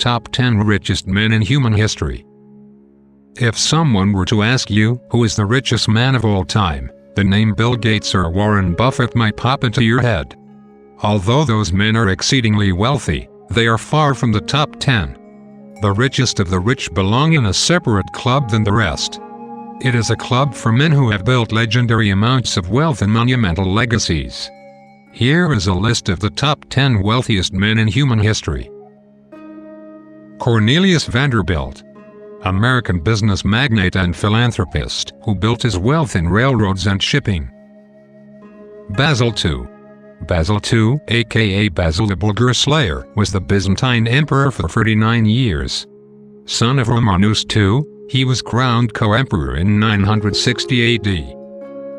top 10 richest men in human history. If someone were to ask you, who is the richest man of all time, the name Bill Gates or Warren Buffett might pop into your head. Although those men are exceedingly wealthy, they are far from the top 10. The richest of the rich belong in a separate club than the rest. It is a club for men who have built legendary amounts of wealth and monumental legacies. Here is a list of the top 10 wealthiest men in human history. Cornelius Vanderbilt, American business magnate and philanthropist who built his wealth in railroads and shipping. Basile II. Basile II, aka Basile the Bulgar Slayer, was the Byzantine emperor for 39 years. Son of Romanus II, he was crowned co-emperor in 960 AD.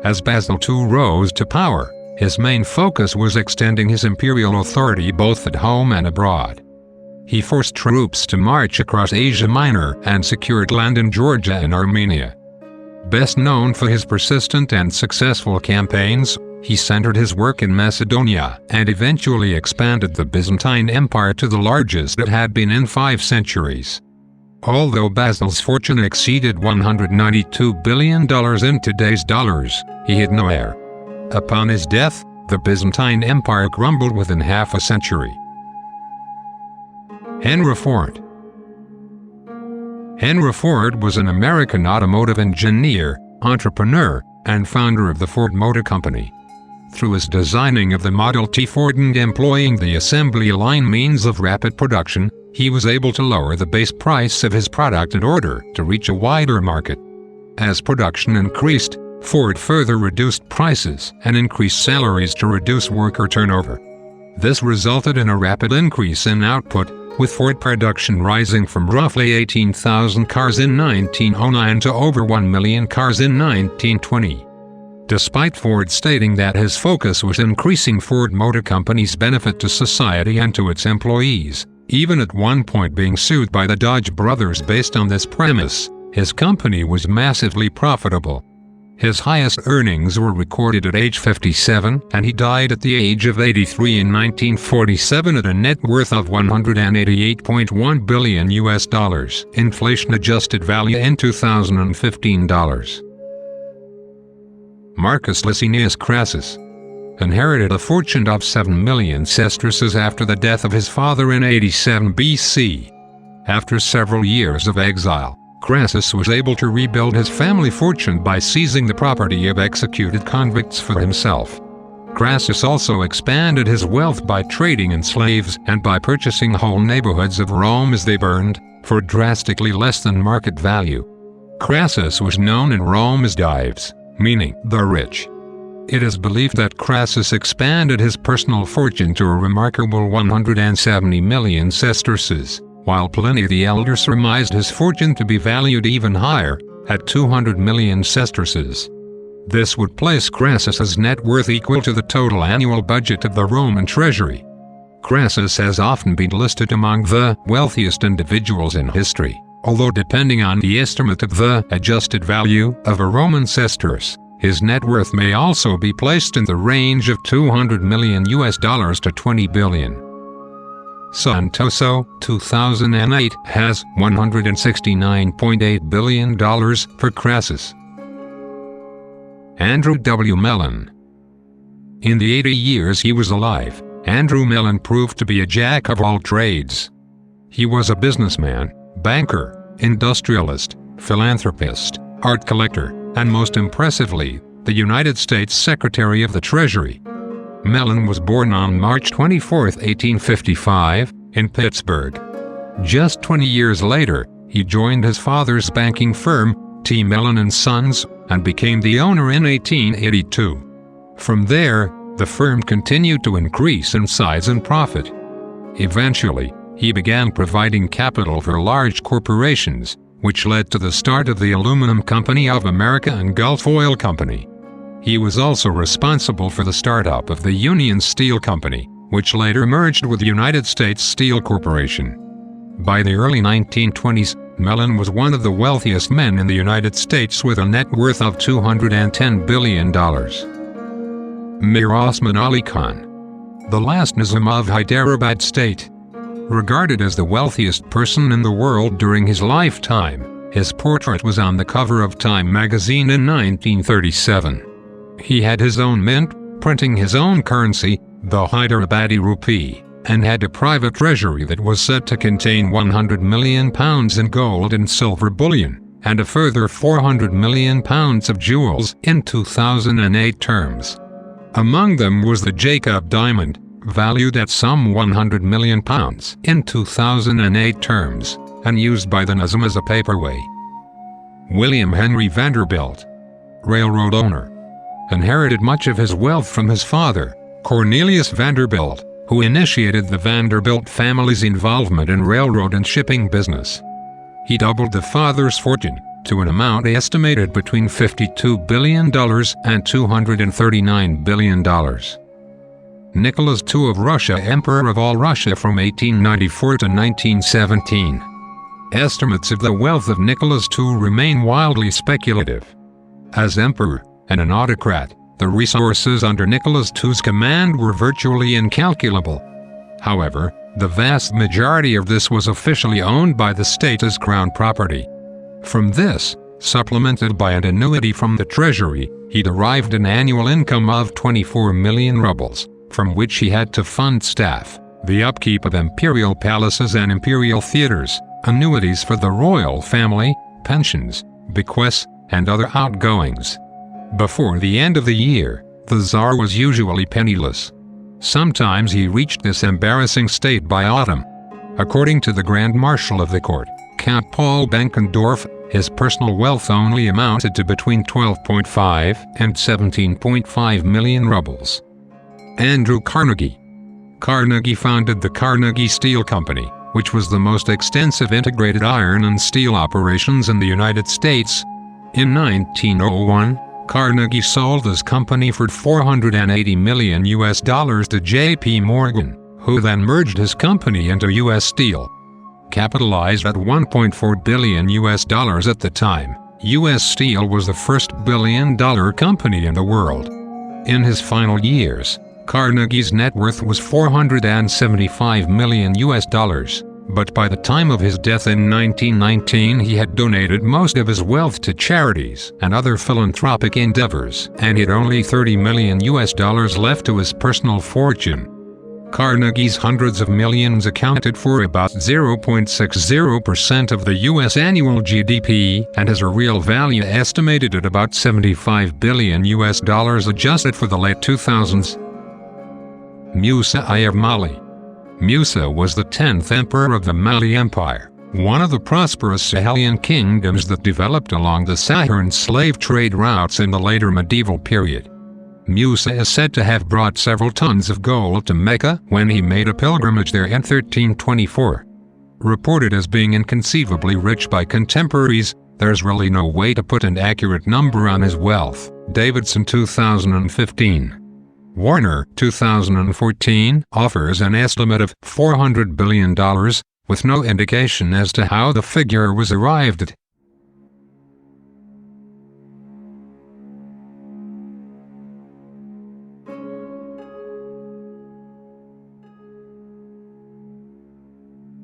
As Basile II rose to power, his main focus was extending his imperial authority both at home and abroad. He forced troops to march across Asia Minor and secured land in Georgia and Armenia. Best known for his persistent and successful campaigns, he centered his work in Macedonia and eventually expanded the Byzantine Empire to the largest it had been in 5 centuries. Although Basile's fortune exceeded $192 billion in today's dollars, he had no heir. Upon his death, the Byzantine Empire crumbled within half a century. Henry Ford. Henry Ford was an American automotive engineer, entrepreneur, and founder of the Ford Motor Company. Through his designing of the Model T Ford and employing the assembly line means of rapid production, he was able to lower the base price of his product in order to reach a wider market. As production increased, Ford further reduced prices and increased salaries to reduce worker turnover. This resulted in a rapid increase in output, with Ford production rising from roughly 18,000 cars in 1909 to over 1 million cars in 1920. Despite Ford stating that his focus was increasing Ford Motor Company's benefit to society and to its employees, even at one point being sued by the Dodge brothers based on this premise, his company was massively profitable. His highest earnings were recorded at age 57, and he died at the age of 83 in 1947 at a net worth of $188.1 billion inflation-adjusted value in 2015 dollars. Marcus Licinius Crassus inherited a fortune of 7 million sesterces after the death of his father in 87 BC. After several years of exile, Crassus was able to rebuild his family fortune by seizing the property of executed convicts for himself. Crassus also expanded his wealth by trading in slaves and by purchasing whole neighborhoods of Rome as they burned, for drastically less than market value. Crassus was known in Rome as Dives, meaning the rich. It is believed that Crassus expanded his personal fortune to a remarkable 170 million sesterces, while Pliny the Elder surmised his fortune to be valued even higher, at 200 million sesterces. This would place Crassus's net worth equal to the total annual budget of the Roman treasury. Crassus has often been listed among the wealthiest individuals in history, although depending on the estimate of the adjusted value of a Roman sesterce, his net worth may also be placed in the range of $200 million to 20 billion. Santoso, 2008, has $169.8 billion for Crassus. Andrew W. Mellon. In the 80 years he was alive, Andrew Mellon proved to be a jack of all trades. He was a businessman, banker, industrialist, philanthropist, art collector, and most impressively, the United States Secretary of the Treasury. Mellon was born on March 24, 1855, in Pittsburgh. Just 20 years later, he joined his father's banking firm, T. Mellon & Sons, and became the owner in 1882. From there, the firm continued to increase in size and profit. Eventually, he began providing capital for large corporations, which led to the start of the Aluminum Company of America and Gulf Oil Company. He was also responsible for the startup of the Union Steel Company, which later merged with the United States Steel Corporation. By the early 1920s, Mellon was one of the wealthiest men in the United States with a net worth of $210 billion. Mir Osman Ali Khan, the last Nizam of Hyderabad state. Regarded as the wealthiest person in the world during his lifetime, his portrait was on the cover of Time magazine in 1937. He had his own mint, printing his own currency, the Hyderabadi rupee, and had a private treasury that was said to contain £100 million in gold and silver bullion, and a further £400 million of jewels in 2008 terms. Among them was the Jacob diamond, valued at some £100 million in 2008 terms, and used by the Nizam as a paperweight. William Henry Vanderbilt, railroad owner, inherited much of his wealth from his father, Cornelius Vanderbilt, who initiated the Vanderbilt family's involvement in railroad and shipping business. He doubled the father's fortune to an amount estimated between $52 billion and $239 billion. Nicholas II of Russia, Emperor of all Russia from 1894 to 1917. Estimates of the wealth of Nicholas II remain wildly speculative. As emperor and an autocrat, the resources under Nicholas II's command were virtually incalculable. However, the vast majority of this was officially owned by the state as crown property. From this, supplemented by an annuity from the treasury, he derived an annual income of 24 million rubles, from which he had to fund staff, the upkeep of imperial palaces and imperial theaters, annuities for the royal family, pensions, bequests, and other outgoings. Before the end of the year, the Tsar was usually penniless. Sometimes he reached this embarrassing state by autumn. According to the Grand Marshal of the court, Count Paul Benkendorf, his personal wealth only amounted to between 12.5 and 17.5 million rubles. Andrew Carnegie. Carnegie founded the Carnegie Steel Company, which was the most extensive integrated iron and steel operations in the United States. In 1901, Carnegie sold his company for $480 million to J.P. Morgan, who then merged his company into U.S. Steel. Capitalized at $1.4 billion at the time, U.S. Steel was the first billion-dollar company in the world. In his final years, Carnegie's net worth was $475 million, but by the time of his death in 1919 he had donated most of his wealth to charities and other philanthropic endeavors, and had only $30 million left to his personal fortune. Carnegie's hundreds of millions accounted for about 0.60% of the U.S. annual GDP, and has a real value estimated at about $75 billion adjusted for the late 2000s. Musa I of Mali. Musa was the 10th emperor of the Mali Empire, one of the prosperous Sahelian kingdoms that developed along the Saharan slave trade routes in the later medieval period. Musa is said to have brought several tons of gold to Mecca when he made a pilgrimage there in 1324. Reported as being inconceivably rich by contemporaries, there's really no way to put an accurate number on his wealth. Davidson 2015. Warner 2014 offers an estimate of $400 billion, with no indication as to how the figure was arrived at.